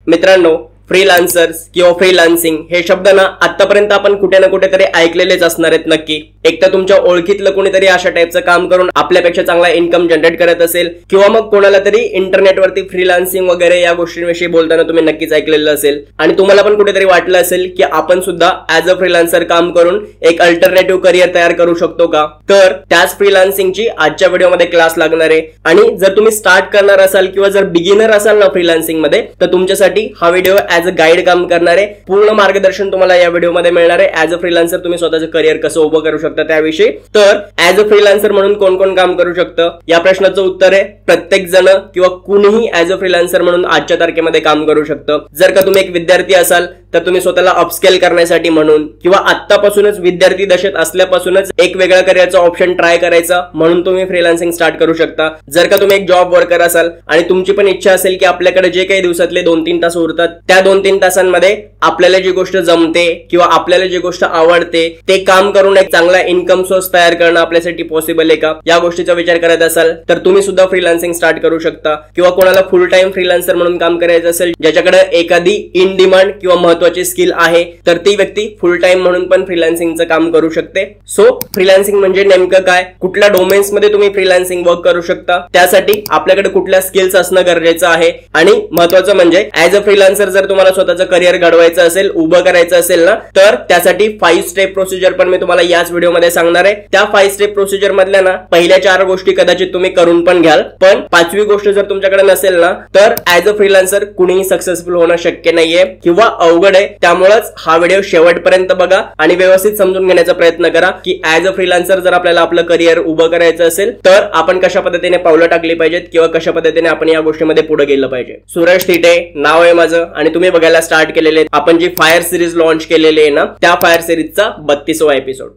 मित्रांनो, फ्रीलान्सर्स किंवा फ्रीलान्सिंग हे शब्द ना आतापर्यंत आपण कुठे ना कुठेतरी ऐकलेलेच असणार आहेत नक्की. एक तर तुमच्या ओळखीतलं कोणीतरी अशा टाईपचं काम करून आपल्यापेक्षा चांगला इन्कम जनरेट करत असेल, किंवा मग कोणाला तरी इंटरनेटवरती फ्रीलान्सिंग वगैरे या गोष्टींविषयी बोलताना तुम्ही नक्कीच ऐकलेलं असेल. आणि तुम्हाला पण कुठेतरी वाटलं असेल की आपण सुद्धा ऍज अ फ्रीलान्सर काम करून एक अल्टरनेटिव्ह करिअर तयार करू शकतो का. तर त्याच फ्रीलान्सिंगची आजच्या व्हिडिओमध्ये क्लास लागणार आहे. आणि जर तुम्ही स्टार्ट करणार असाल किंवा जर बिगिनर असाल ना फ्रीलान्सिंग मध्ये, तर तुमच्यासाठी हा व्हिडिओ ऍज अ गाईड काम करणार आहे. पूर्ण मार्गदर्शन तुम्हाला या व्हिडिओमध्ये मिळणार आहे. ऍज अ फ्रीलान्सर तुम्ही स्वतःचं करिअर कसं उभं करू शकता त्याविषयी. तर ऍज अ फ्रीलान्सर म्हणून कोण कोण काम करू शकतं या प्रश्नाचं उत्तर आहे प्रत्येक जण किंवा कुणीही ऍज अ फ्रीलान्सर म्हणून आजच्या तारखेमध्ये काम करू शकतं. जर का तुम्ही एक विद्यार्थी असाल तर तुम्ही स्वतःला अपस्केल करण्यासाठी म्हणून, किंवा आतापासूनच विद्यार्थी दशेत असल्यापासूनच एक वेगळा करिअरचा ऑप्शन ट्राय करायचा म्हणून तुम्ही फ्रीलान्सिंग स्टार्ट करू शकता. जर का तुम्ही एक जॉब वर्कर असाल आणि तुमची पण इच्छा असेल की आपल्याकडे जे काही दिवसातले 2-3 तास उरतात, त्या 2-3 तासांमध्ये आपल्याला जी गोष्ट जमते किंवा आपल्याला जी गोष्ट आवडते ते काम करून एक चांगला इन्कम सोर्स तयार करणं आपल्यासाठी पॉसिबल आहे का, या गोष्टीचा विचार करत असाल तर तुम्ही सुद्धा फ्रीलान्सिंग स्टार्ट करू शकता. किंवा कोणाला फुल टाइम फ्रीलान्सर म्हणून काम करायचं असेल, ज्याच्याकडे एखादी इन डिमांड किंवा महत्वाची स्किल आहे, तर ती व्यक्ती फुल टाइम म्हणून पण फ्रीलान्सिंगचं काम करू शकते. सो फ्रीलान्सिंग म्हणजे नेमकं काय, कुठल्या डोमेन्स मध्ये तुम्ही फ्रीलान्सिंग वर्क करू शकता, त्यासाठी आपल्याकडे कुठल्या स्किल्स असणं गरजेचं आहे. आणि महत्वाचं म्हणजे ऍज अ फ्रीलान्सर जर तुम्हाला स्वतःचं करिअर घडवायचं असेल, उभं करायचं असेल ना, तर त्यासाठी 5 स्टेप प्रोसिजर पण मी तुम्हाला याच व्हिडिओमध्ये सांगणार आहे. त्या 5 स्टेप प्रोसिजर मधल्या ना पहिल्या 4 गोष्टी कदाचित तुम्ही करून पण घ्याल, पण 5वी गोष्ट जर तुमच्याकडे नसेल ना, तर ऍज अ फ्रीलान्सर कुणीही सक्सेसफुल होणं शक्य नाहीये किंवा अवघड आहे. त्यामुळेच हा व्हिडिओ शेवटपर्यंत बघा आणि व्यवस्थित समजून घेण्याचा प्रयत्न करा की ऍज अ फ्रीलान्सर जर आपल्याला आपलं करिअर उभं करायचं असेल तर आपण कशा पद्धतीने पावलं टाकली पाहिजेत किंवा कशा पद्धतीने आपण या गोष्टीमध्ये पुढे गेलं पाहिजे. सूरज थिटे नाव आहे माझं आणि तुम्ही बघायला स्टार्ट केलेले आपण जी फायर सिरीज लॉन्च केलेली आहे ना, त्या फायर सिरीजचा 32वा एपिसोड.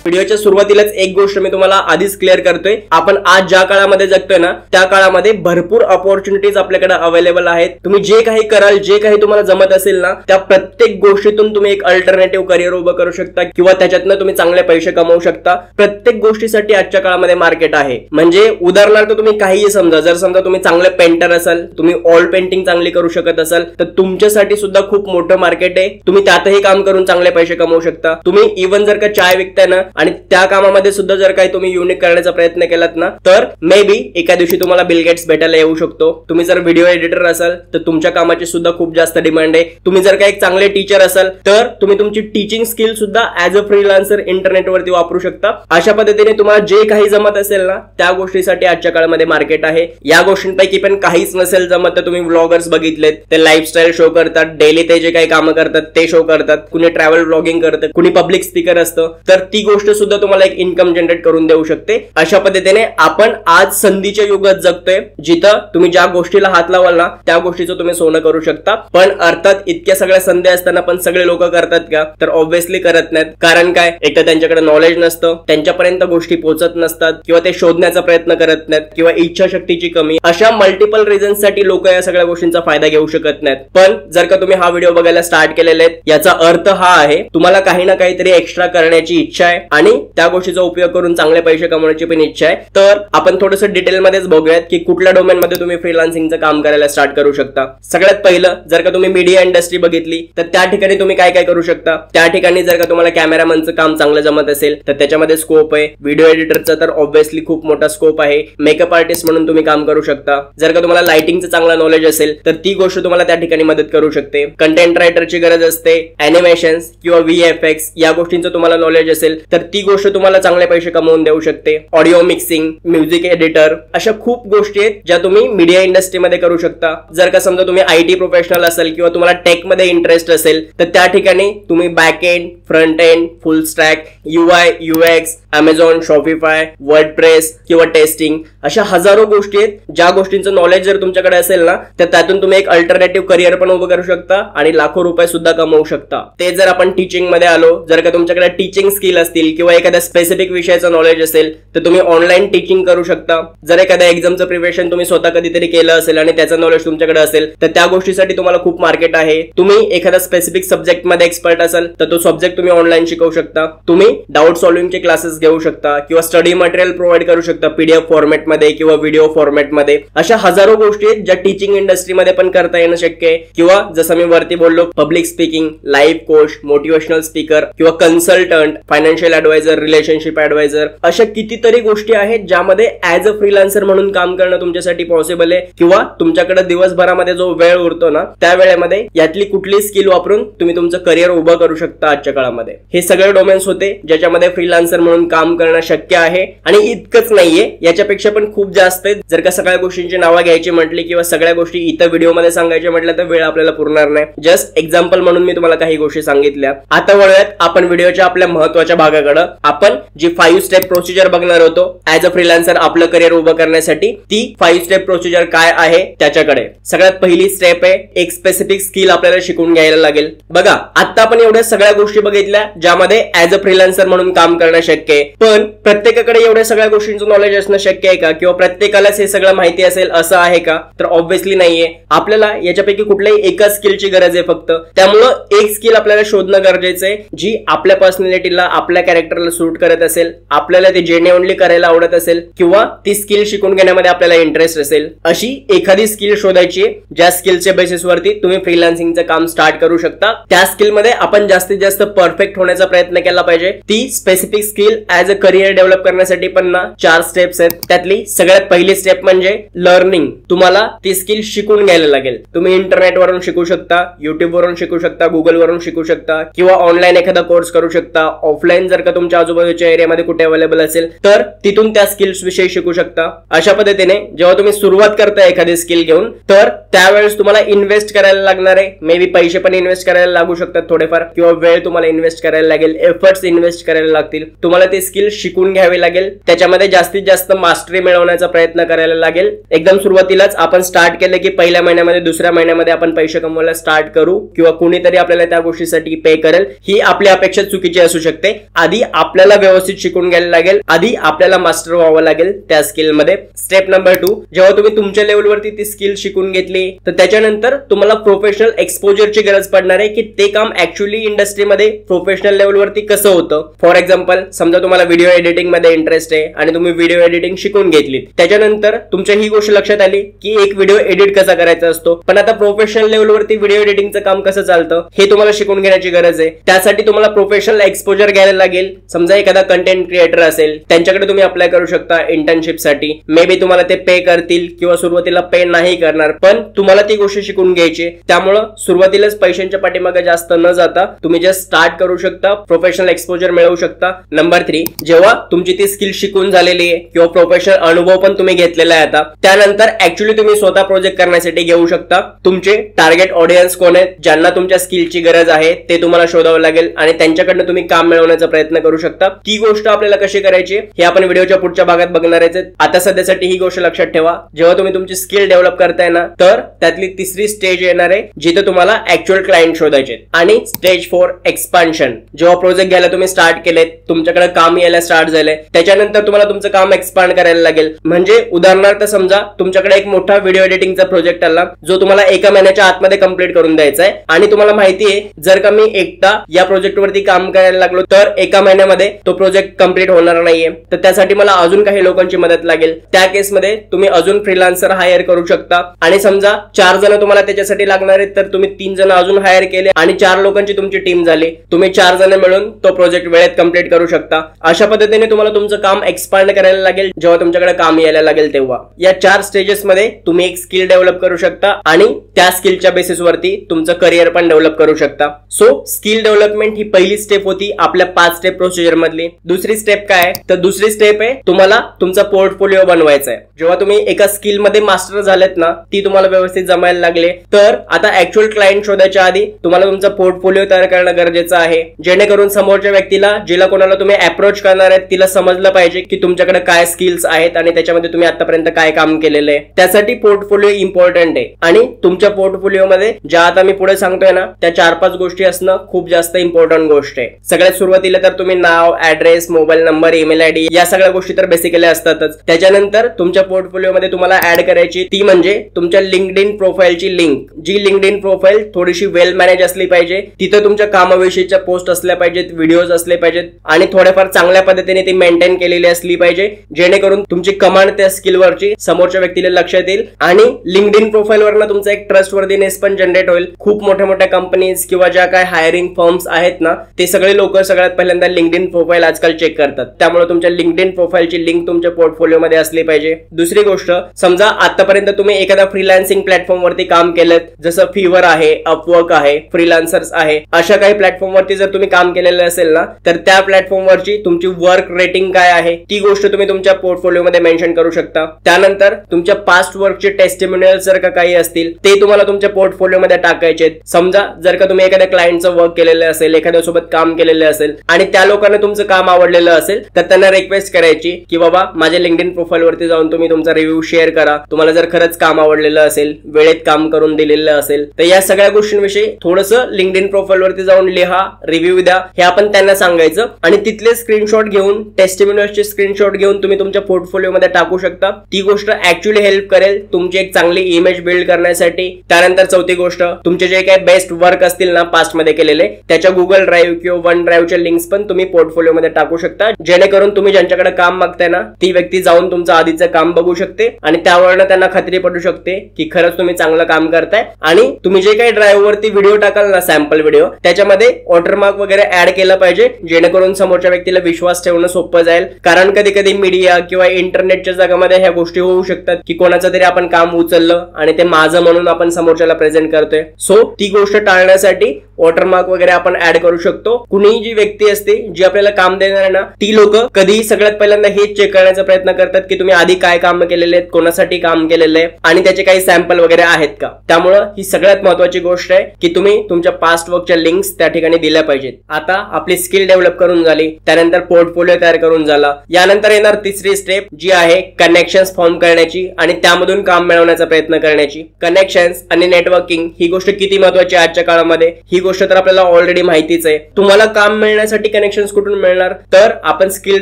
व्हिडिओच्या सुरुवातीलाच एक गोष्ट मी तुम्हाला आधीच क्लिअर करतोय. आपण आज ज्या काळामध्ये जगतोय ना, त्या काळामध्ये भरपूर अपॉर्च्युनिटीज आपल्याकडे अवेलेबल आहेत. तुम्ही जे काही कराल, जे काही तुम्हाला जमत असेल ना, त्या प्रत्येक गोष्टीतून तुम्ही एक अल्टरनेटिव्ह करिअर उभं करू शकता किंवा त्याच्यातनं तुम्ही चांगले पैसे कमवू शकता. प्रत्येक गोष्टीसाठी आजच्या काळामध्ये मार्केट आहे. म्हणजे उदाहरणार्थ तुम्ही काहीही समजा, जर समजा तुम्ही चांगले पेंटर असाल, तुम्ही ऑल पेंटिंग चांगली करू शकत असाल, तर तुमच्यासाठी सुद्धा खूप मोठं मार्केट आहे. तुम्ही त्यातही काम करून चांगले पैसे कमवू शकता. तुम्ही इव्हन जर का चाय विकताय ना आणि त्या कामामध्ये सुद्धा जर काही तुम्ही युनिक करण्याचा प्रयत्न केलात ना, तर मे बी एका दिवशी तुम्हाला बिल गेट्स भेटायला येऊ शकतो. तुम्ही जर व्हिडिओ एडिटर असाल तर तुमच्या कामाची सुद्धा खूप जास्त डिमांड आहे. तुम्ही जर का एक चांगले टीचर असाल तर तुम्ही तुमची टीचिंग स्किल सुद्धा ऍज अ फ्रीलान्सर इंटरनेटवरती वापरू शकता. अशा पद्धतीने तुम्हाला जे काही जमत असेल ना, त्या गोष्टीसाठी आजच्या काळामध्ये मार्केट आहे. या गोष्टींपैकी पण काहीच नसेल जमत तर तुम्ही व्लॉगर्स बघितलेत, ते लाईफस्टाईल शो करतात, डेली ते जे काही कामं करतात ते शो करतात, कुणी ट्रॅव्हल ब्लॉगिंग करतं, कुणी पब्लिक स्पीकर असतं, तर ती गोष्ट सुद्धा तुम्हाला एक इन्कम जनरेट करून देऊ शकते. अशा पद्धतीने आपण आज संधीच्या युगात जगतोय, जिथं तुम्ही ज्या गोष्टीला हात लावाल ना, त्या गोष्टीचं तुम्ही सोनं करू शकता. पण अर्थात इतक्या सगळ्या संधी असताना पण सगळे लोक करतात का, तर ऑब्व्हियसली करत नाहीत. कारण काय, एक तर त्यांच्याकडे नॉलेज नसतं, त्यांच्यापर्यंत गोष्टी पोहोचत नसतात, किंवा ते शोधण्याचा प्रयत्न करत नाहीत, किंवा इच्छाशक्तीची कमी, अशा मल्टिपल रिझन्स साठी लोक या सगळ्या गोष्टींचा फायदा घेऊ शकत नाहीत. पण जर का तुम्ही हा व्हिडिओ बघायला स्टार्ट केलेले आहेत, याचा अर्थ हा आहे तुम्हाला काही ना काहीतरी एक्स्ट्रा करण्याची इच्छा आहे आणि त्या गोष्टीचा उपयोग करून चांगले पैसे कमवण्याची पण इच्छा आहे. तर आपण थोडंसं डिटेलमध्येच बघूयात की कुठल्या डोमेन मध्ये तुम्ही फ्रीलान्सिंगचं काम करायला स्टार्ट करू शकता. सगळ्यात पहिलं, जर का तुम्ही मीडिया इंडस्ट्री बघितली तर त्या ठिकाणी तुम्ही काय काय करू शकता. त्या ठिकाणी जर का तुम्हाला कॅमेरामनचं काम चांगलं जमत असेल तर त्याच्यामध्ये स्कोप आहे. व्हिडिओ एडिटरचा तर ऑब्व्हियसली खूप मोठा स्कोप आहे. मेकअप आर्टिस्ट म्हणून तुम्ही काम करू शकता. जर का तुम्हाला लाइटिंगचं चांगलं नॉलेज असेल तर ती गोष्ट तुम्हाला त्या ठिकाणी मदत करू शकते. कंटेंट रायटरची गरज असते. अॅनिमेशन्स किंवा VFX या गोष्टींचं तुम्हाला नॉलेज असेल तर ती गोष्ट तुम्हाला चांगले पैसे कमवून देऊ शकते. ऑडिओ मिक्सिंग, म्युझिक एडिटर, अशा खूप गोष्टी आहेत ज्या तुम्ही मीडिया इंडस्ट्रीमध्ये करू शकता. जर का समजा तुम्ही IT प्रोफेशनल असेल किंवा तुम्हाला टेक मध्ये इंटरेस्ट असेल तर त्या ठिकाणी तुम्ही बॅक एंड, फ्रंट एंड, फुल stack, UI UX, Amazon, Shopify, WordPress किंवा टेस्टिंग, अशा हजारो गोष्टी आहेत ज्या गोष्टींचं नॉलेज जर तुमच्याकडे असेल ना, तर त्यातून तुम्ही एक अल्टरनेटिव्ह करिअर पण उभं करू शकता आणि लाखो रुपये सुद्धा कमवू शकता. ते जर आपण टीचिंग मध्ये आलो, जर का तुमच्याकडे टीचिंग स्किल असतील असतील किंवा एखाद्या स्पेसिफिक विषयाचं नॉलेज असेल तर तुम्ही ऑनलाईन टीचिंग करू शकता. जर एखाद्या एक्झामचं प्रिपरेशन तुम्ही स्वतः कधीतरी केलं असेल आणि त्याचं नॉलेज तुमच्याकडे असेल तर त्या गोष्टीसाठी तुम्हाला खूप मार्केट आहे. तुम्ही एखादा स्पेसिफिक सब्जेक्ट मध्ये एक्सपर्ट असाल तर तो सब्जेक्ट तुम्ही ऑनलाईन शिकवू शकता. तुम्ही डाऊट सॉल्व्हिंगचे क्लासेस घेऊ शकता किंवा स्टडी मटेरियल प्रोव्हाइड करू शकता पीडीएफ फॉर्मॅटमध्ये किंवा व्हिडिओ फॉर्मॅटमध्ये. अशा हजारो गोष्टी आहेत ज्या टीचिंग इंडस्ट्रीमध्ये पण करता येणं शक्य आहे. किंवा जसं मी वरती बोललो, public speaking, live coach, motivational speaker किंवा consultant, financial adviser, relationship adviser, अशा कितीतरी गोष्टी आहेत ज्यामध्ये ऍज अ फ्रीलान्सर म्हणून काम करणं तुमच्यासाठी पॉसिबल आहे. किंवा तुमच्याकडे दिवसभरामध्ये जो वेळ उरतो ना त्या वेळेमध्ये यातली कुठली स्किल वापरून तुम्ही तुमचं करिअर उभं करू शकता आजच्या काळामध्ये. हे सगळे डोमेन्स होते ज्याच्यामध्ये फ्रीलान्सर म्हणून काम करणं शक्य आहे. आणि इतकंच नाहीये, याच्यापेक्षा पण खूप जास्त आहेत. जर का सगळ्या गोष्टींची नावं घ्यायची म्हटली किंवा सगळ्या गोष्टी इथं व्हिडिओमध्ये सांगायच्या म्हटलं तर वेळ आपल्याला पुरणार नाही. जस्ट एक्झाम्पल म्हणून मी तुम्हाला काही गोष्टी सांगितल्या. आता वळूयात आपण व्हिडिओच्या आपल्या महत्वाच्या भागाकडे. आपण जी 5 स्टेप प्रोसिजर बघणार होतो ऍज अ फ्रीलान्सर आपलं करिअर उभं करण्यासाठी, ती 5 स्टेप प्रोसिजर काय आहे त्याच्याकडे. सगळ्यात पहिली स्टेप आहे, एक स्पेसिफिक स्किल आपल्याला शिकून घ्यायला लागेल. बघा, आता आपण एवढ्या सगळ्या गोष्टी बघितल्या ज्यामध्ये ऍज अ फ्रीलान्सर म्हणून काम करणं शक्य आहे. पण प्रत्येकाकडे एवढ्या सगळ्या गोष्टींचं नॉलेज असणं शक्य आहे का? किंवा प्रत्येकालाच हे सगळं माहिती असेल असं आहे का? तर ऑब्व्हियसली नाहीये. आपल्याला याच्यापैकी कुठल्याही एका स्किलची गरज आहे फक्त. त्यामुळं एक स्किल आपल्याला शोधणं गरजेचं आहे जी आपल्या पर्सनॅलिटीला, आपल्या कॅरेक्टरला सूट करत असेल, आपल्याला ते जेन्युइनली करायला आवडत असेल किंवा ती स्किल शिकून घेण्यामध्ये आपल्याला इंटरेस्ट असेल. अशी एखादी स्किल शोधायची ज्या स्किलच्या बेसिसवरती तुम्ही फ्रीलान्सिंगचं काम स्टार्ट करू शकता. त्या स्किलमध्ये आपण जास्तीत जास्त परफेक्ट होण्याचा प्रयत्न केला पाहिजे. ती specific skill as a career develop करण्यासाठी पण ना 4 स्टेप्स आहेत. त्यातली सगळ्यात पहिली स्टेप म्हणजे लर्निंग. तुम्हाला ती स्किल शिकून घ्यायला लागेल. तुम्ही इंटरनेट वरून शिकू शकता, युट्यूब वरून शिकू शकता, गुगल वरून शिकू शकता किंवा ऑनलाईन एखादा कोर्स करू शकता. ऑफलाईन जर का तुमच्या आजूबाजूच्या एरियामध्ये कुठे अवेलेबल असेल तर तिथून त्या स्किल्स विषयी शिकू शकता. अशा पद्धतीने जेव्हा तुम्ही सुरुवात करता एखादी स्किल घेऊन तर त्यावेळेस तुम्हाला इन्व्हेस्ट करायला लागणार आहे. मे बी पैसे पण इन्व्हेस्ट करायला लागू शकतात थोडेफार, किंवा वेळ तुम्हाला इन्व्हेस्ट करायला लागेल, एफर्ट्स इन्व्हेस्ट करायला लागतील. तुम्हाला ते स्किल शिकून घ्यावी लागेल, त्याच्यामध्ये जास्तीत जास्त मास्टरी मिळवण्याचा प्रयत्न करायला लागेल. एकदम सुरुवातीलाच आपण स्टार्ट केलं की पहिल्या महिन्यामध्ये, दुसऱ्या महिन्यामध्ये आपण पैसे कमवायला स्टार्ट करू किंवा कुणीतरी आपल्याला त्या गोष्टीसाठी पे करेल, ही आपली अपेक्षा चुकीची असू शकते. आधी आपल्याला व्यवस्थित शिकून घ्यायला लागेल, आधी आपल्याला मास्टर व्हावं लागेल त्या स्किलमध्ये. स्टेप नंबर 2, जेव्हा तुम्ही तुमच्या लेवलवरती ती स्किल शिकून घेतली तर त्याच्यानंतर तुम्हाला प्रोफेशनल एक्सपोजरची गरज पडणार आहे की ते काम ऍक्च्युअली इंडस्ट्रीमध्ये प्रोफेशनल लेवलवरती कसं होतं. फॉर एक्झाम्पल, समजा तुम्हाला व्हिडिओ एडिटिंग मध्ये इंटरेस्ट आहे आणि तुम्ही व्हिडिओ एडिटिंग शिकून घेतली. त्याच्यानंतर तुमच्या ही गोष्ट लक्षात आली की एक व्हिडिओ एडिट कसा करायचा असतो, पण आता प्रोफेशनल लेवलवरती व्हिडिओ एडिटिंगचं काम कसं चालतं हे तुम्हाला शिकून घेण्याची गरज आहे. त्यासाठी तुम्हाला प्रोफेशनल एक्सपोजर घ्यायला लागेल. समजा एखादा कंटेंट क्रिएटर असेल, त्यांच्याकडे तुम्ही अप्लाय करू शकता इंटर्नशिप साठी. मे बी तुम्हाला ते पे करतील किंवा सुरुवातीला पे नाही करणार, पण तुम्हाला ती गोष्ट शिकून घ्यायची. त्यामुळं सुरुवातीलाच पैशांच्या पाठीमागे जास्त न जाता तुम्ही जस्ट स्टार्ट करू शकता, प्रोफेशनल एक्सपोजर मिळवू शकता. नंबर 3, जेव्हा तुमची ती स्किल शिकून झालेली आहे किंवा प्रोफेशनल अनुभव पण तुम्ही घेतलेला आहे आता, त्यानंतर ऍक्च्युअली तुम्ही स्वतः प्रोजेक्ट करण्यासाठी घेऊ शकता. तुमचे टार्गेट ऑडियन्स कोण आहेत, ज्यांना तुमच्या स्किलची गरज आहे ते तुम्हाला शोधावं लागेल आणि त्यांच्याकडनं तुम्ही काम मिळवण्याचा प्रयत्न करू शकता. ती गोष्ट आपल्याला कशी करायची हे आपण व्हिडिओच्या पुढच्या भागात बघणार आहे. आता सध्यासाठी ही गोष्ट लक्षात ठेवा, जेव्हा तुम्ही तुमची स्किल डेव्हलप करताय ना तर त्यातली तिसरी स्टेज येणार आहे जिथे तुम्हाला ऍक्च्युअल क्लायंट शोधायचे. आणि स्टेज 4, एक्सपान्शन. जेव्हा प्रोजेक्ट घ्यायला तुम्ही स्टार्ट केले, तुमच्याकडे काम यायला स्टार्ट झालंय, त्याच्यानंतर तुम्हाला तुमचं काम एक्सपांड करायला लागेल. म्हणजे उदाहरणार्थ समजा तुमच्याकडे एक मोठा व्हिडिओ एडिटिंगचा प्रोजेक्ट आला जो तुम्हाला 1 महिन्याच्या आतमध्ये कंप्लीट करून द्यायचा आहे आणि तुम्हाला माहिती आहे जर का मी एकटा या प्रोजेक्ट वरती काम करायला लागलो तर 1 महिन्यामध्ये तो प्रोजेक्ट कंप्लीट होणार नाहीये, तर त्यासाठी मला अजून काही लोकांची मदत लागेल. त्या केसमध्ये तुम्ही अजून फ्रीलान्सर हायर करू शकता. आणि समजा 4 जण तुम्हाला त्याच्यासाठी लागणार आहेत तर तुम्ही 3 जण अजून हायर केले आणि 4 लोकांची तुमची टीम झाली. तुम्ही 4 जण मिळून तो प्रोजेक्ट वेळेत कंप्लीट करू शकता. अशा पद्धतीने तुम्हाला तुमचं काम एक्सपांड करायला लागेल जेव्हा तुमच्याकडे काम यायला लागेल तेव्हा. या 4 स्टेजेस मध्ये तुम्ही एक स्किल डेव्हलप करू शकता आणि त्या स्किलच्या बेसिसवरती तुमचं करिअर पण डेव्हलप करू शकता. सो स्किल डेव्हलपमेंट ही पहिली स्टेप होती आपल्या 5 स्टेप प्रोसिजर मधली. दुसरी स्टेप काय, तर दुसरी स्टेप आहे तुम्हाला तुमचा पोर्टफोलिओ बनवायचा आहे. जेव्हा तुम्ही एका स्किल मध्ये मास्टर झालेत ना, ती तुम्हाला व्यवस्थित जमायला लागले तर आता ऍक्च्युअल क्लायंट शोधायच्या आधी तुम्हाला तुमचा पोर्टफोलिओ तयार करणं गरजेचं आहे, जेणेकरून समोरच्या व्यक्तीला, जिला कोणाला तुम्ही अप्रोच करणार आहेत, तिला समजलं पाहिजे की तुमच्याकडे काय स्किल्स आहेत आणि त्याच्यामध्ये तुम्ही आतापर्यंत काय काम केलेलं आहे. त्यासाठी पोर्टफोलिओ इम्पॉर्टंट आहे आणि तुमच्या पोर्टफोलिओ मध्ये ज्या आता मी पुढे सांगतोय ना त्या 4-5 गोष्टी असणं खूप जास्त इम्पॉर्टंट गोष्ट आहे. सगळ्यात सुरुवातीला तर तुम्ही नाव, address, mobile number, email ID या सगळ्या गोष्टी तर बेसिकली असतातच. त्याच्यानंतर तुमच्या पोर्टफोलिओमध्ये तुम्हाला ऍड करायची ती म्हणजे तुमच्या लिंक्डइन प्रोफाईलची लिंक. जी लिंक्डइन प्रोफाईल थोडीशी वेल मॅनेज असली पाहिजे, तिथं तुमच्या कामाविषयीच्या पोस्ट असल्या पाहिजेत, व्हिडिओज असले पाहिजेत आणि थोड्याफार चांगल्या पद्धतीने ती मेंटेन केलेली असली पाहिजे, जेणेकरून तुमची कमांड त्या स्किलवरची समोरच्या व्यक्तीला लक्षात येईल आणि लिंक्डइन प्रोफाईलवरनं तुमचा एक ट्रस्टवर्दीनेस पण जनरेट होईल. खूप मोठ्या मोठ्या कंपनीज किंवा ज्या काय हायरिंग फर्म्स आहेत ना, ते सगळे लोक सगळ्यात पहिल्यांदा लिंक्डइन प्रोफाईल आजकाल चेक करतात. त्यामुळे तुमच्या लिंक्डइन प्रोफाईलची लिंक तुमच्या पोर्टफोलिओमध्ये असली पाहिजे. दुसरी गोष्ट, समजा आतापर्यंत तुम्ही एखाद्या फ्रीलान्सिंग प्लॅटफॉर्मवरती काम केलं, जसं फिवर आहे, अपवर्क आहे, फ्रीलान्सर्स आहे, अशा काही प्लॅटफॉर्मवरती जर तुम्ही काम केलेलं असेल ना, तर त्या प्लॅटफॉर्मवरची तुमची वर्क रेटिंग काय आहे ती गोष्ट तुम्ही तुमच्या पोर्टफोलिओमध्ये मेन्शन करू शकता. त्यानंतर तुमच्या पास्ट वर्कचे टेस्टिमोनियल जर का काही असतील ते तुम्हाला तुमच्या पोर्टफोलिओमध्ये टाकायचे. समजा जर का तुम्ही एखाद्या क्लायंटचं वर्क केलेलं असेल, एखाद्यासोबत काम केलेलं असेल आणि त्या लोकांना तुमचं काम आवडलेलं असेल, तर त्यांना रिक्वेस्ट करायची की बाबा माझ्या लिंक्डइन प्रोफाईलवरती जाऊन तुम्ही तुमचा रिव्ह्यू शेअर करा. तुम्हाला जर खरंच काम आवडलेलं असेल, वेळेत काम करून दिलेलं असेल, तर या सगळ्या गोष्टींविषयी थोडंसं लिंक्डइन प्रोफाईलवरती जाऊन लिहा, रिव्ह्यू द्या, हे आपण त्यांना सांगायचं आणि तिथले स्क्रीनशॉट घेऊन, टेस्टिमोनियल्सचे स्क्रीनशॉट घेऊन तुम्ही तुमच्या पोर्टफोलिओमध्ये टाकू शकता. ती गोष्ट ऍक्च्युअली हेल्प करेल तुमची एक चांगली इमेज बिल्ड करण्यासाठी. त्यानंतर चौथी गोष्ट, तुमचे जे काही बेस्ट वर्क असतील ना पास्ट मध्ये केलेले, त्याच्या गुगल ड्राईव्ह किंवा वन ड्राईव्हच्या लिंक्स पण तुम्ही पोर्टफोलिओमध्ये टाकू शकता, जेणेकरून तुम्ही ज्यांच्याकडे काम मागताय ना, ती व्यक्ती जाऊन तुमचं आधीचं काम बघू शकते आणि त्यावरनं त्यांना खात्री पडू शकते की खरंच तुम्ही चांगलं काम करताय. आणि तुम्ही जे काही ड्राईव्ह वरती व्हिडिओ टाकाल ना, सॅम्पल व्हिडिओ, त्याच्यामध्ये वॉटरमार्क वगैरे ऍड केलं पाहिजे, जेणेकरून समोरच्या व्यक्तीला विश्वास ठेवणं सोपं जाईल. कारण कधी कधी मीडिया किंवा इंटरनेटच्या जगामध्ये ह्या गोष्टी होऊ शकतात की कोणाचं तरी आपण काम उचललं आणि ते माझं म्हणून आपण समोरच्याला प्रेझेंट करतोय. सो ती गोष्ट टाळण्यासाठी वॉटरमार्क वगैरे आपण ऍड करू शकतो. कुणीही जी व्यक्ती असते जी आपल्याला काम देणार आहे ना, ती लोक कधी सगळ्यात पहिल्यांदा हेच चेक करण्याचा प्रयत्न करतात की तुम्ही आधी काय काम केलेले आहेत, कोणासाठी काम केलेलं आहे आणि त्याचे काही सॅम्पल वगैरे आहेत का. त्यामुळे ही सगळ्यात महत्वाची गोष्ट आहे की तुम्ही तुमच्या पास्ट वर्कच्या लिंक्स त्या ठिकाणी दिल्या पाहिजेत. आता आपली स्किल डेव्हलप करून झाली, त्यानंतर पोर्टफोलिओ तयार करून झाला. यानंतर येणार तिसरी स्टेप, जी आहे कनेक्शन्स फॉर्म करण्याची आणि त्यामधून काम मिळवण्याचा प्रयत्न करण्याची. कनेक्शन्स आणि नेटवर्किंग ही गोष्ट किती महत्वाची आजच्या काळामध्ये, ही गोष्ट तर आपल्याला ऑलरेडी माहितीच आहे. तुम्हाला काम मिळण्यासाठी कनेक्शन्स कुठून मिळणार, तर आपण स्किल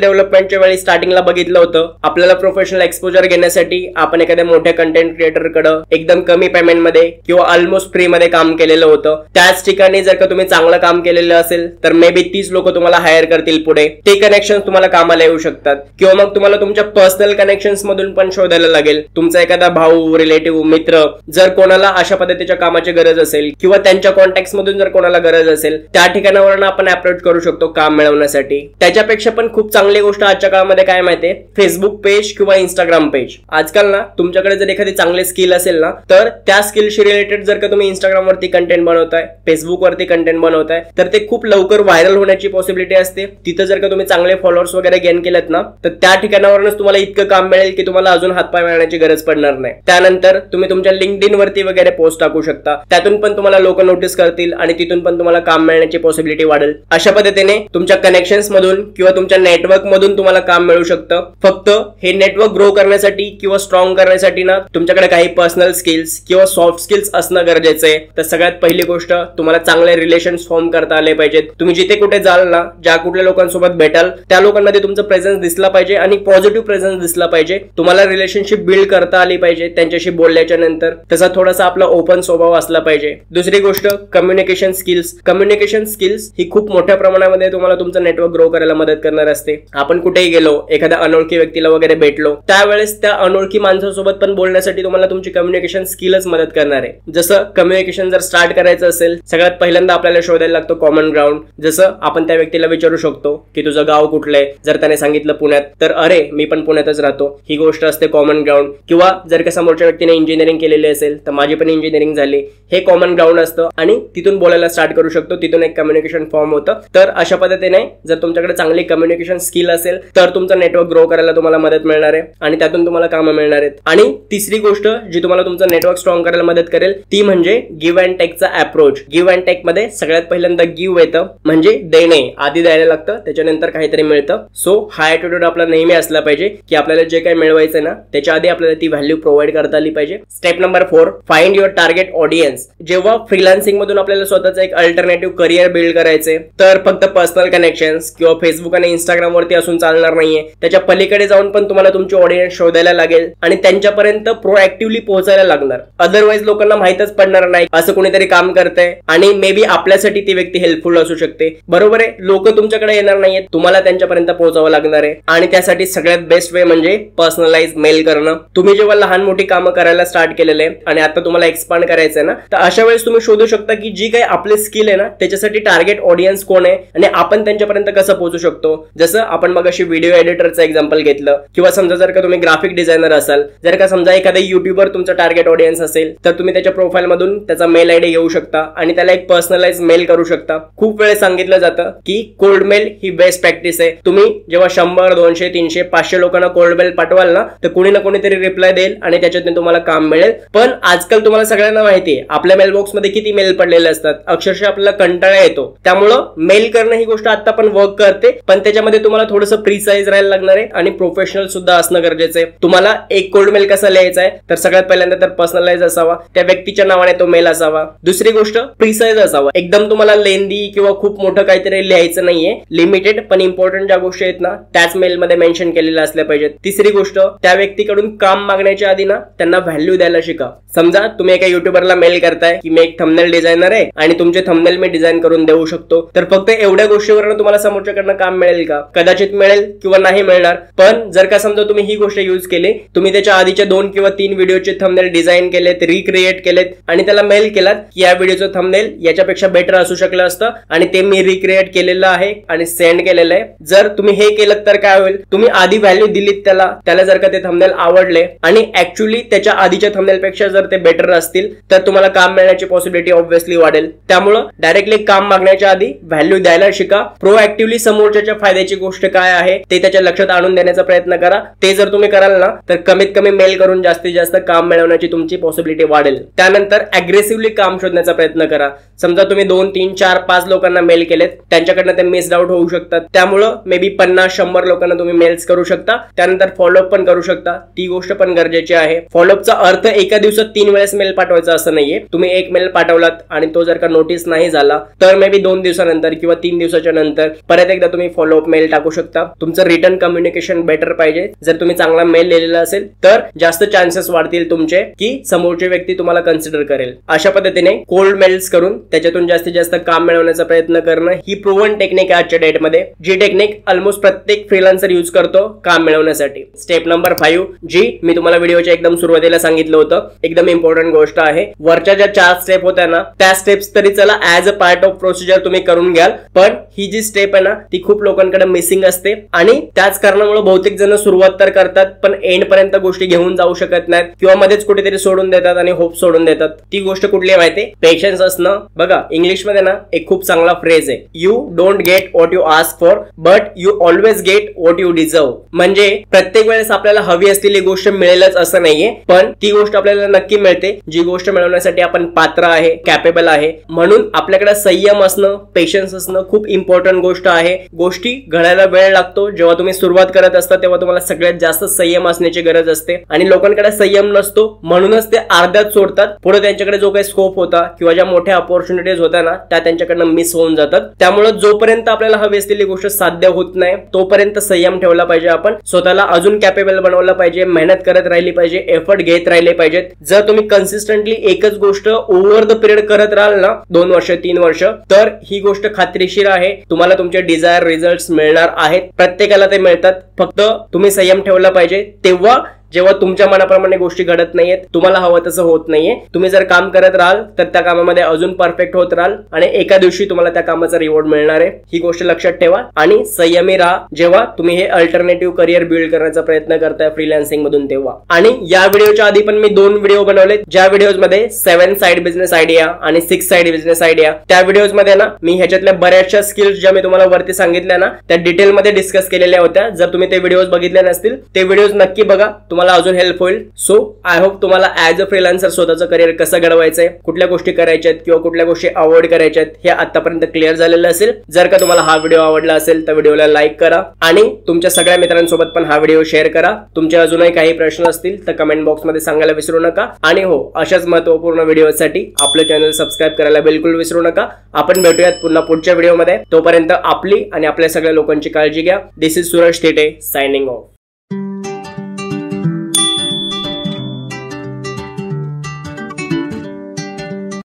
डेव्हलपमेंटच्या वेळी स्टार्टिंगला बघितलं होतं, आपल्याला प्रोफेशनल एक्सपोजर घेण्यासाठी आपण एखाद्या मोठ्या कंटेंट क्रिएटरकडे एकदम कमी पेमेंट मध्ये किंवा ऑलमोस्ट फ्री मध्ये काम केलेलं होतं. त्याच ठिकाणी जर का तुम्ही चांगलं काम केलेलं असेल तर मे बी 30 लोक तुम्हाला हायर करतील पुढे. ते कनेक्शन तुम्हाला कामाला येऊ शकतात किंवा मग तुम्हाला तुमच्या पर्सनल कनेक्शन्स मधून पण शोधायला लागेल. तुमचा एखादा भाऊ, रिलेटिव्ह, मित्र जर कोणाला अशा पद्धतीच्या कामाची गरज असेल किंवा त्यांच्या कॉन्टॅक्ट मधून जर कोणाला गरज असेल, त्या ठिकाणावरून आपण अप्रोच करू शकतो काम मिळवण्यासाठी. त्याच्यापेक्षा पण खूप चांगली गोष्ट आजच्या काळामध्ये काय माहितीये, फेसबुक पेज किंवा इंस्टाग्राम पेज. आजकाल ना तुमच्याकडे जर एखादी चांगली स्किल असेल ना, तर त्या स्किलशी रिलेटेड जर का तुम्ही इंस्टाग्राम वरती कंटेंट बनवताय, फेसबुक वरती कंटेंट बनवताय, तर ते खूप लवकर व्हायरल होण्याची पॉसिबिलिटी असते. तिथं जर का तुम्ही चांगले फॉलोअर्स वगैरे गेन केलेत ना, तर त्या ठिकाणावरूनच तुम्हाला इतकं काम मिळेल की तुम्हाला अजून हातपाय मिळण्याची गरज पडणार नाही. त्यानंतर तुम्ही तुमच्या लिंक्डइन वरती वगैरे पोस्ट टाकू शकता, त्यातून पण तुम्हाला लोक नोटीस करतील आणि तिथून पण तुम्हाला काम मिळण्याची पॉसिबिलिटी वाढेल. अशा पद्धतीने तुमच्या कनेक्शन्स मधून किंवा तुमच्या नेटवर्क मधून तुम्हाला काम मिळू शकतं. फक्त हे नेटवर्क ग्रो करण्यासाठी किंवा स्ट्रॉंग करण्यासाठी ना तुमच्याकडे काही पर्सनल स्किल्स किंवा सॉफ्ट स्किल्स असणं गरजेचं आहे. तर सगळ्यात पहिली गोष्ट, तुम्हाला चांगले रिलेशन्स फॉर्म करता आले पाहिजेत. तुम्ही जिथे कुठे जाल ना, ज्या कुठल्या लोकांसोबत भेटाल, त्या लोकांमध्ये तुमचं प्रेझेन्स दिसला पाहिजे आणि पॉझिटिव्ह प्रेझेन्स दिसला पाहिजे. तुम्हाला रिलेशनशिप बिल्ड करता आली पाहिजे त्यांच्याशी बोलल्याच्या नंतर. तसा थोडासा आपला ओपन स्वभाव असला पाहिजे. दुसरी गोष्ट, कम्युनिकेशन स्किल्स. कम्युनिकेशन स्किल्स ही खूप मोठ्या प्रमाणामध्ये तुम्हाला तुमचं नेटवर्क ग्रो करायला मदत करणार असते. आपण कुठेही गेलो, एखाद्या अनोळखी व्यक्तीला वगैरे भेटलो, त्यावेळेस त्या अनोळखी माणसासोबत पण बोलण्यासाठी तुम्हाला तुमची कम्युनिकेशन स्किलच मदत करणार आहे. जसं कम्युनिकेशन जर स्टार्ट करायचं असेल, सगळ्यात पहिल्यांदा आपल्याला शोधायला लागतो कॉमन ग्राउंड. जसं आपण त्या व्यक्तीला विचारू शकतो की तुझं गाव कुठलंय. जर त्याने सांगितलं पुण्यात, तर अरे मी पण पुण्यातच राहतो, ही गोष्ट असते कॉमन ग्राउंड. किंवा जर का समोरच्या व्यक्तीने इंजिनिअरिंग केलेली असेल, तर माझी पण इंजिनिअरिंग झाली, हे कॉमन ग्राउंड असतं आणि तिथून बोलायला स्टार्ट करू शकतो. तिथून एक कम्युनिकेशन फॉर्म होतं. तर अशा पद्धतीने जर तुमच्याकडे चांगली कम्युनिकेशन स्किल असेल तर तुमचं नेटवर्क ग्रो करायला तुम्हाला मदत मिळणार आहे आणि त्यातून तुम्हाला कामं मिळणार आहेत. आणि तिसरी गोष्ट जी तुम्हाला तुमचं नेटवर्क स्ट्रॉंग करायला मदत करेल ती म्हणजे गिव्ह अँड टेकचा अप्रोच. गिव्ह अँड टेक मध्ये सगळ्यात पहिल्यांदा गिव्ह येतं, म्हणजे देणे. आधी द्यायला लागतं, त्याच्यानंतर काहीतरी मिळतं. सो हा ॲटिट्यूड आपला नेहमी असला पाहिजे की आपल्याला जे काही मिळवायचंय ना, त्याच्या आधी आपल्याला ती व्हॅल्यू प्रोव्हाइड करता आली पाहिजे. Step number 4, find your target audience. जेव्हा फ्रीलान्सिंग मधून आपल्याला स्वतःचं स्वतःचं एक अल्टरनेटिव्ह करिअर बिल्ड करायचे तर फक्त पर्सनल कनेक्शन्स किंवा फेसबुक आणि इंस्टाग्राम वरती असून चालणार नाहीये. त्याच्या पलीकडे जाऊन पण तुम्हाला तुमची ऑडियन्स शोधायला लागेल आणि त्यांच्यापर्यंत प्रोएक्टिव्हली पोहोचायला लागणार. अदरवाईज लोकांना माहितच पडणार नाही असं कोणीतरी काम करतंय आणि मे बी आपल्यासाठी ती व्यक्ती हेल्पफुल असू शकते. बरोबर आहे, लोक तुमच्याकडे येणार नाहीयेत, तुम्हाला त्यांच्यापर्यंत पोहोचावं लागणार आहे आणि त्यासाठी सगळ्यात बेस्ट वे म्हणजे पर्सनलाइज मेल करणं. तुम्ही जेव्हा लहान मोठी कामं करायला स्टार्ट केलेले आणि आता तुम्हाला एक्सपांड करायचंय ना, तर अशा वेळेस तुम्ही शोधू शकता की जी काही आपले स्किल आहे ना त्याच्यासाठी टार्गेट ऑडियन्स कोण आहे आणि आपण त्यांच्यापर्यंत कसं पोहोचू शकतो. जसं आपण मग अशी व्हिडिओ एडिटरचं एक्झाम्पल घेतलं किंवा समजा जर का तुम्ही ग्राफिक डिझायनर असाल, जर का समजा एखादा युट्यूबर तुमचा टार्गेट ऑडियन्स असेल तर तुम्ही त्याच्या प्रोफाईल मधून त्याचा मेल आयडी घेऊ शकता आणि त्याला एक पर्सनलाइज मेल करू शकता. खूप वेळेस सांगितलं जातं की कोल्ड मेल ही बेस्ट प्रॅक्टिस आहे. तुम्ही जेव्हा 100, 200, 300, 500 लोकांना कोल्ड मेल पाठवाल ना तर कोणी ना कोणीतरी रिप्लाय देईल आणि त्याच्यातून तुम्हाला काम मिळेल. पण आजकाल तुम्हाला सगळ्यांना माहिती आहे आपल्या मेल बॉक्स मध्ये किती मेल पडलेले असतात, अक्षरशः आपल्याला कंटाळा येतो. त्यामुळं मेल करणं ही गोष्ट आता पण वर्क करते, पण त्याच्यामध्ये तुम्हाला थोडंसं प्रिसाइज राहायला लागणार आहे आणि प्रोफेशनल सुद्धा असणं गरजेचं आहे. तुम्हाला एक कोल्ड मेल कसा लिहायचा आहे तर सगळ्यात पहिल्यांदा तर पर्सनलाइज असावा, त्या व्यक्तीच्या नावाने तो मेल असावा. दुसरी गोष्ट प्रिसाइज असावा. एकदम तुम्हाला लेंदी किंवा खूप मोठं काहीतरी लिहायचं नाहीये, लिमिटेड पण इम्पॉर्टंट ज्या गोष्टी आहेत ना त्याच मेल मध्ये मेन्शन केलेल्या असल्या पाहिजेत. तिसरी गोष्ट, त्या व्यक्तीकडून काम मागण्याच्या आधी ना त्यांना व्हॅल्यू द्यायला शिका. समजा तुम्ही एका युट्यूबरला मेल करताय की मी एक थंबनेल डिझायनर आहे आणि तुमचे थंबनेल मी डिझाईन करून देऊ शकतो, तर फक्त एवढ्या गोष्टीवरून तुम्हाला समोरच्याकडनं काम मिळेल का? कदाचित मिळेल किंवा नाही मिळणार. पण जर का समजा तुम्ही ही गोष्ट यूज केली, तुम्ही त्याच्या आधीच्या 2 किंवा 3 व्हिडिओचे थंबनेल डिझाईन केलेत, रिक्रिएट केलेत आणि त्याला मेल केलात की या व्हिडिओचं थंबनेल याच्यापेक्षा बेटर असू शकलं असतं आणि ते मी रिक्रिएट केलेलं आहे आणि सेंड केलेलं आहे. जर तुम्ही हे केलं तर काय होईल, तुम्ही आधी व्हॅल्यू दिलीत त्याला जर का ते थंबनेल आवडले आणि ऍक्च्युअली त्याच्या आधीच्या थंबनेल पेक्षा जर ते बेटर असतील तर तुम्हाला काम मिळण्याची पॉसिबिलिटी ऑब्व्हियसली वाढेल. त्यामुळं डायरेक्टली काम मागण्याच्या आधी व्हॅल्यू द्यायला शिका. प्रोएक्टिव्हली समोरच्या फायद्याची गोष्ट काय आहे ते त्याच्या लक्षात आणून देण्याचा प्रयत्न करा. ते जर तुम्ही कराल ना तर कमीत कमी मेल करून जास्तीत जास्त काम मिळवण्याची तुमची पॉसिबिलिटी वाढेल. त्यानंतर अग्रेसिव्हली काम शोधण्याचा प्रयत्न करा. समजा तुम्ही 2, 3, 4, 5 लोकांना मेल केलेत, त्यांच्याकडनं ते मिस्ड आउट होऊ शकतात. त्यामुळं मे बी 50-100 लोकांना तुम्ही मेल्स करू शकता. त्यानंतर फॉलोअप पण करू शकता, ती गोष्ट पण गरजेची आहे. फॉलोअपचा अर्थ एका दिवसात 3 वेळेस मेल पाठवायचा असं नाहीये. तुम्ही एक मेल पाठवलात आणि तो जर का नोटीस नाही झाला तर मे बी 2 दिवसानंतर किंवा 3 दिवसाच्या नंतर परत एकदा तुम्ही फॉलोअप मेल टाकू शकता. तुमचं रिटर्न कम्युनिकेशन बेटर पाहिजे. जर तुम्ही चांगला मेल लिहिलेला असेल तर जास्त चान्सेस वाढतील तुमचे की समोरची व्यक्ती तुम्हाला कन्सिडर करेल. अशा पद्धतीने कोल्ड मेल्स करून त्याच्यातून जास्तीत जास्त काम मिळवण्याचा प्रयत्न करणं ही प्रूव्हन टेक्निक आहे आजच्या डेटमध्ये, जी टेक्निक ऑलमोस्ट प्रत्येक फ्रीलान्सर यूज करतो काम मिळवण्यासाठी. स्टेप नंबर 5, जी मी तुम्हाला व्हिडिओच्या एकदम सुरुवातीला सांगितलं होतं, एकदम इम्पॉर्टंट गोष्ट आहे. वरच्या ज्या 4 स्टेप होत्या ना त्या स्टेप्स तरी चला as a part of procedure तुम्ही करून घ्याल, पण ही जी स्टेप आहे ना ती खूप लोकांकडे मिसिंग असते आणि त्याच कारणामुळे बहुतेक जण सुरुवात तर करतात पण एंड पर्यंत गोष्टी घेऊन जाऊ शकत नाहीत किंवा मध्येच कुठेतरी सोडून देतात आणि होप सोडून देतात. ती गोष्ट कुठली आहे माहिती? पेशन्स असणं. बघा इंग्लिश मध्ये ना एक खूप चांगला फ्रेज आहे, you don't get what you ask for but you always get what you deserve. म्हणजे प्रत्येक वेळेस आपल्याला हवी असलेली गोष्ट मिळेलच असं नाहीये, पण ती गोष्ट आपल्याला नक्की मिळते जी गोष्ट मिळवण्यासाठी आपण पात्र आहे, कॅपेबल आहे. म्हणून आपल्याकडे संयम असणं, पेशन्स असणं खूप इम्पॉर्टंट गोष्ट आहे. गोष्टी घडायला वेळ लागतो. जेव्हा तुम्ही सुरुवात करत असता तेव्हा तुम्हाला सगळ्यात जास्त संयम असण्याची गरज असते आणि लोकांकडे संयम नसतो म्हणूनच ते अर्ध्यात सोडतात. पुढे त्यांच्याकडे जो काही स्कोप होता किंवा ज्या मोठ्या अपॉर्च्युनिटीज होत्या ना त्या त्यांच्याकडनं मिस होऊन जातात. त्यामुळे जोपर्यंत आपल्याला हवी असलेली गोष्ट साध्य होत नाही तोपर्यंत संयम ठेवला पाहिजे. आपण स्वतःला अजून कॅपेबल बनवलं पाहिजे, मेहनत करत राहिली पाहिजे, एफर्ट घेत राहिले पाहिजेत. जर तुम्ही कन्सिस्टंटली एकच गोष्ट ओव्हर द पिरियड करत राहाल ना 2 वर्ष 3 वर्ष तर ही गोष्ट खात्रीशीर आहे तुम्हाला तुमचे डिझायर रिझल्ट मिळणार आहेत. प्रत्येकाला ते मिळतात, फक्त तुम्ही संयम ठेवला पाहिजे. तेव्हा जेव्हा तुमच्या मनाप्रमाणे गोष्टी घडत नाहीयेत, तुम्हाला हवं तसं होत नाहीये, तुम्ही जर काम करत राहाल तर त्या कामामध्ये अजून परफेक्ट होत राहाल आणि एका दिवशी तुम्हाला त्या कामाचा रिवॉर्ड मिळणार आहे. ही गोष्ट लक्षात ठेवा आणि संयमी राहा जेव्हा तुम्ही हे अल्टरनेटिव्ह करिअर बिल्ड करण्याचा प्रयत्न करताय फ्रीलान्सिंग मधून तेव्हा. आणि या व्हिडिओच्या आधी पण मी 2 व्हिडिओ बनवले, ज्या व्हिडिओज मध्ये 7 साइड बिझनेस आयडिया आणि 6 साइड बिझनेस आयडिया. त्या व्हिडिओज मध्ये ना मी ह्याच्यातल्या बऱ्याचशा स्किल्स ज्या मी तुम्हाला वरती सांगितल्या ना त्या डिटेल मध्ये डिस्कस केलेल्या होत्या. जर तुम्ही ते व्हिडिओज बघितले नसतील ते व्हिडिओज नक्की बघा, तुम्हाला तुम्हाला अजून हेल्प होईल. सो आय होप तुम्हाला ऍज अ फ्रीलान्सर स्वतःचं करिअर कसं घडवायचंय, कुठल्या गोष्टी करायच्या आहेत किंवा कुठल्या गोष्टी अवॉइड करायच्या आहेत हे आतापर्यंत क्लिअर झालेलं असेल. जर का तुम्हाला हा व्हिडिओ आवडला असेल तर व्हिडिओला लाईक करा आणि तुमच्या सगळ्या मित्रांसोबत पण हा व्हिडिओ शेअर करा. तुमचे अजूनही काही प्रश्न असतील तर कमेंट बॉक्स मध्ये सांगायला विसरू नका. आणि हो, अशाच महत्त्वपूर्ण व्हिडिओसाठी आपलं चॅनल सबस्क्राईब करायला बिलकुल विसरू नका. आपण भेटूयात पुन्हा पुढच्या व्हिडिओमध्ये. तोपर्यंत आपली आणि आपल्या सगळ्या लोकांची काळजी घ्या. This is Suraj Thite signing of.